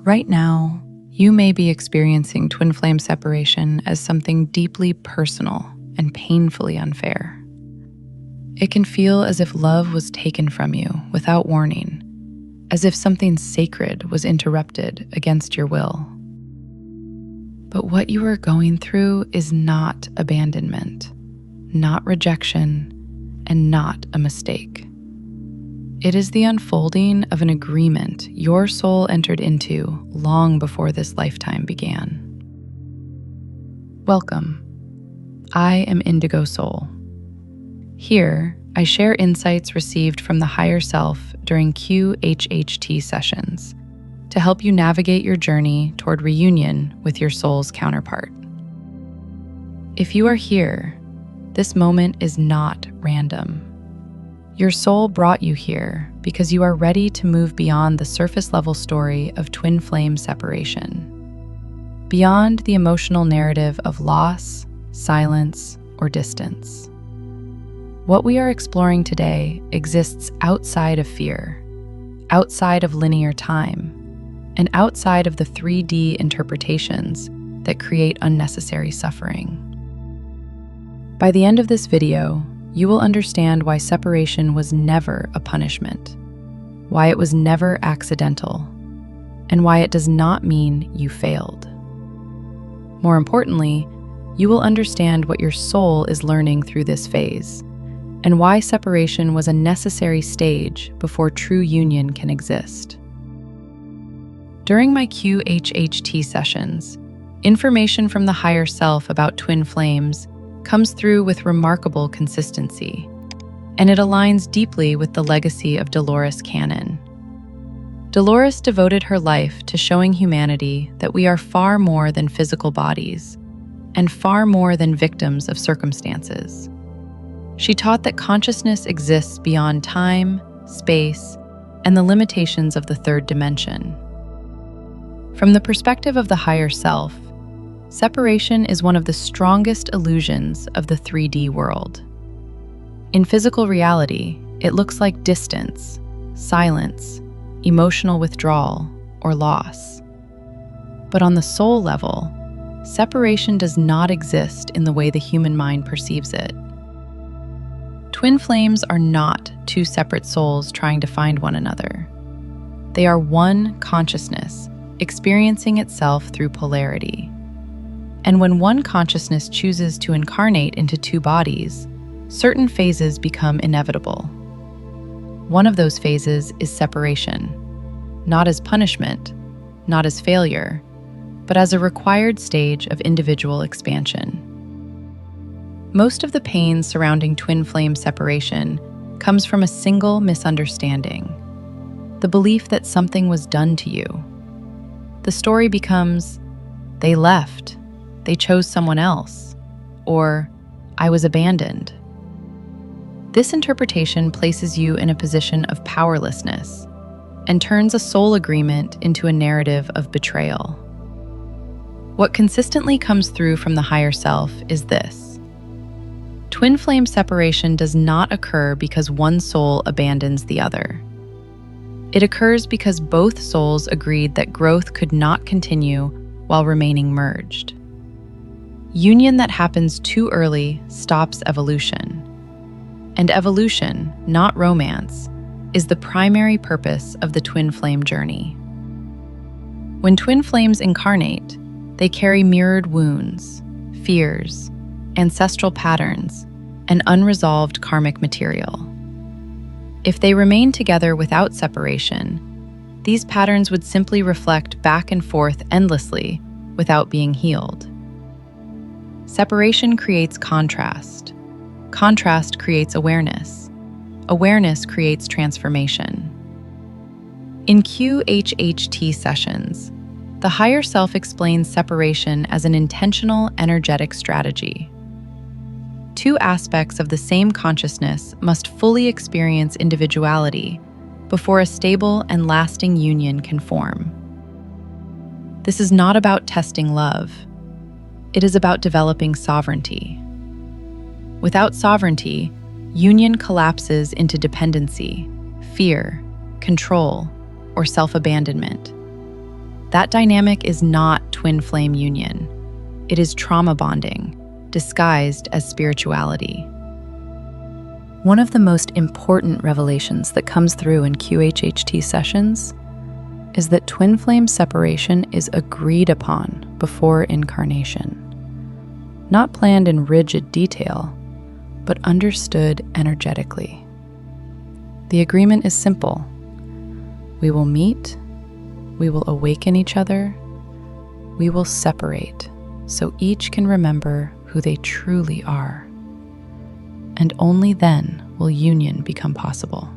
Right now, you may be experiencing twin flame separation as something deeply personal and painfully unfair. It can feel as if love was taken from you without warning, as if something sacred was interrupted against your will. But what you are going through is not abandonment, not rejection, and not a mistake. It is the unfolding of an agreement your soul entered into long before this lifetime began. Welcome. I am Indigo Soul. Here, I share insights received from the higher self during QHHT sessions to help you navigate your journey toward reunion with your soul's counterpart. If you are here, this moment is not random. Your soul brought you here because you are ready to move beyond the surface level story of twin flame separation, beyond the emotional narrative of loss, silence, or distance. What we are exploring today exists outside of fear, outside of linear time, and outside of the 3D interpretations that create unnecessary suffering. By the end of this video, you will understand why separation was never a punishment, why it was never accidental, and why it does not mean you failed. More importantly, you will understand what your soul is learning through this phase, and why separation was a necessary stage before true union can exist. During my QHHT sessions, information from the higher self about twin flames comes through with remarkable consistency, and it aligns deeply with the legacy of Dolores Cannon. Dolores devoted her life to showing humanity that we are far more than physical bodies, and far more than victims of circumstances. She taught that consciousness exists beyond time, space, and the limitations of the third dimension. From the perspective of the higher self, separation is one of the strongest illusions of the 3D world. In physical reality, it looks like distance, silence, emotional withdrawal, or loss. But on the soul level, separation does not exist in the way the human mind perceives it. Twin flames are not two separate souls trying to find one another. They are one consciousness, experiencing itself through polarity. And when one consciousness chooses to incarnate into two bodies, certain phases become inevitable. One of those phases is separation, not as punishment, not as failure, but as a required stage of individual expansion. Most of the pain surrounding twin flame separation comes from a single misunderstanding, the belief that something was done to you. The story becomes, they left, they chose someone else, or I was abandoned. This interpretation places you in a position of powerlessness and turns a soul agreement into a narrative of betrayal. What consistently comes through from the higher self is this: twin flame separation does not occur because one soul abandons the other. It occurs because both souls agreed that growth could not continue while remaining merged. Union that happens too early stops evolution. And evolution, not romance, is the primary purpose of the twin flame journey. When twin flames incarnate, they carry mirrored wounds, fears, ancestral patterns, and unresolved karmic material. If they remain together without separation, these patterns would simply reflect back and forth endlessly without being healed. Separation creates contrast. Contrast creates awareness. Awareness creates transformation. In QHHT sessions, the higher self explains separation as an intentional, energetic strategy. Two aspects of the same consciousness must fully experience individuality before a stable and lasting union can form. This is not about testing love. It is about developing sovereignty. Without sovereignty, union collapses into dependency, fear, control, or self-abandonment. That dynamic is not twin flame union. It is trauma bonding, disguised as spirituality. One of the most important revelations that comes through in QHHT sessions is that twin flame separation is agreed upon before incarnation. Not planned in rigid detail, but understood energetically. The agreement is simple. We will meet, we will awaken each other, we will separate so each can remember who they truly are. And only then will union become possible.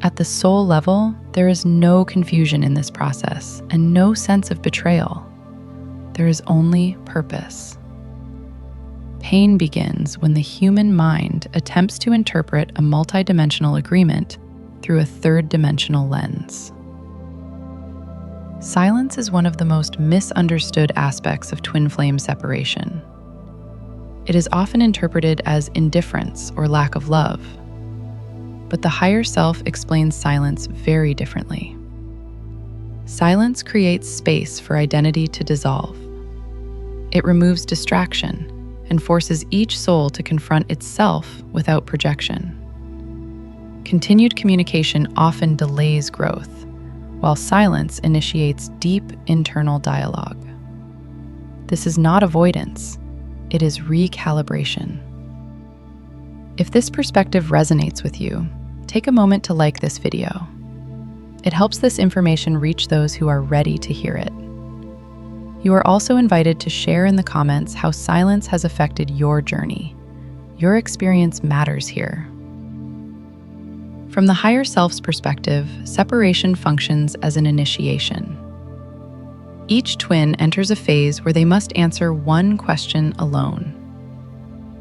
At the soul level, there is no confusion in this process and no sense of betrayal. There is only purpose. Pain begins when the human mind attempts to interpret a multidimensional agreement through a third-dimensional lens. Silence is one of the most misunderstood aspects of twin flame separation. It is often interpreted as indifference or lack of love, but the higher self explains silence very differently. Silence creates space for identity to dissolve. It removes distraction and forces each soul to confront itself without projection. Continued communication often delays growth, while silence initiates deep internal dialogue. This is not avoidance, it is recalibration. If this perspective resonates with you, take a moment to like this video. It helps this information reach those who are ready to hear it. You are also invited to share in the comments how silence has affected your journey. Your experience matters here. From the higher self's perspective, separation functions as an initiation. Each twin enters a phase where they must answer one question alone.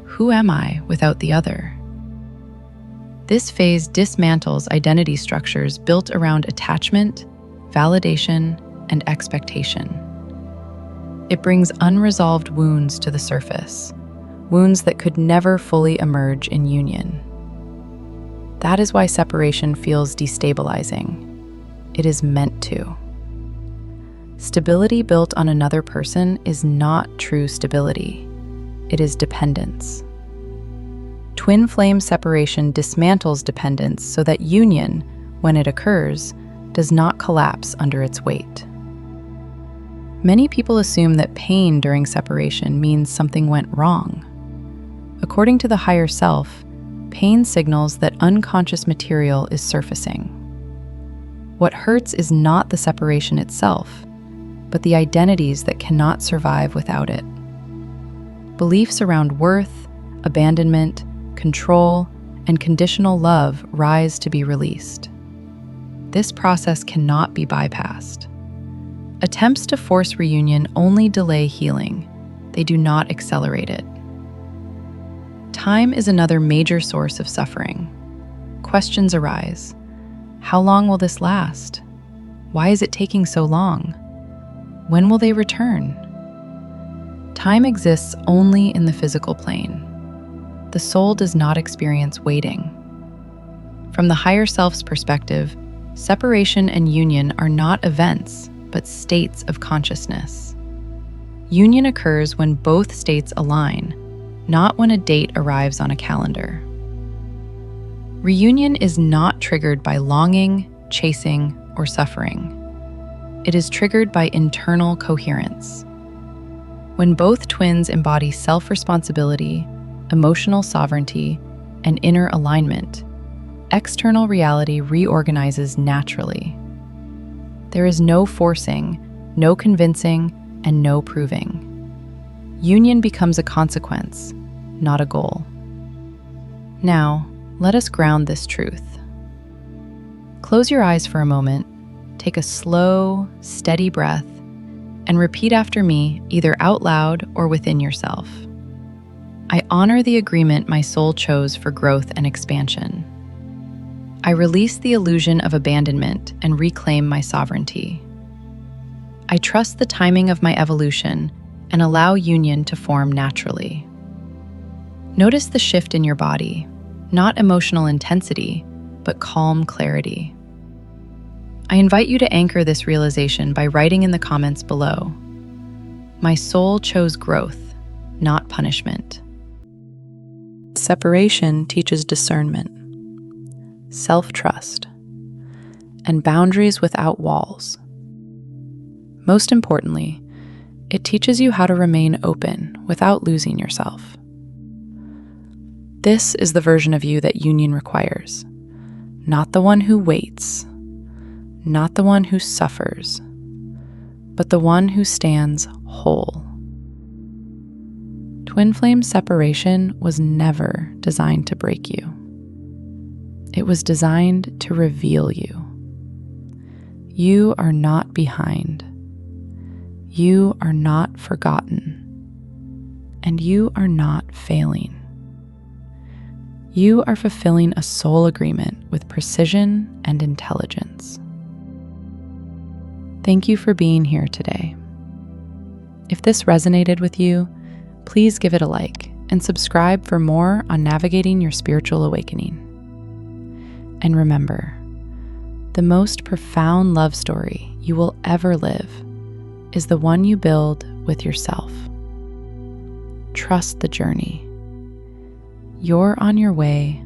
Who am I without the other? This phase dismantles identity structures built around attachment, validation, and expectation. It brings unresolved wounds to the surface, wounds that could never fully emerge in union. That is why separation feels destabilizing. It is meant to. Stability built on another person is not true stability. It is dependence. Twin flame separation dismantles dependence so that union, when it occurs, does not collapse under its weight. Many people assume that pain during separation means something went wrong. According to the higher self, pain signals that unconscious material is surfacing. What hurts is not the separation itself, but the identities that cannot survive without it. Beliefs around worth, abandonment, control, and conditional love rise to be released. This process cannot be bypassed. Attempts to force reunion only delay healing. They do not accelerate it. Time is another major source of suffering. Questions arise. How long will this last? Why is it taking so long? When will they return? Time exists only in the physical plane. The soul does not experience waiting. From the higher self's perspective, separation and union are not events, but states of consciousness. Union occurs when both states align, not when a date arrives on a calendar. Reunion is not triggered by longing, chasing, or suffering. It is triggered by internal coherence. When both twins embody self-responsibility, emotional sovereignty, and inner alignment, external reality reorganizes naturally. There is no forcing, no convincing, and no proving. Union becomes a consequence, not a goal. Now, let us ground this truth. Close your eyes for a moment, take a slow, steady breath, and repeat after me, either out loud or within yourself. I honor the agreement my soul chose for growth and expansion. I release the illusion of abandonment and reclaim my sovereignty. I trust the timing of my evolution and allow union to form naturally. Notice the shift in your body, not emotional intensity, but calm clarity. I invite you to anchor this realization by writing in the comments below. My soul chose growth, not punishment. Separation teaches discernment, self-trust, and boundaries without walls. Most importantly, it teaches you how to remain open without losing yourself. This is the version of you that union requires, not the one who waits, not the one who suffers, but the one who stands whole. Twin flame separation was never designed to break you. It was designed to reveal you. You are not behind. You are not forgotten. And you are not failing. You are fulfilling a soul agreement with precision and intelligence. Thank you for being here today. If this resonated with you, please give it a like and subscribe for more on navigating your spiritual awakening. And remember, the most profound love story you will ever live is the one you build with yourself. Trust the journey. You're on your way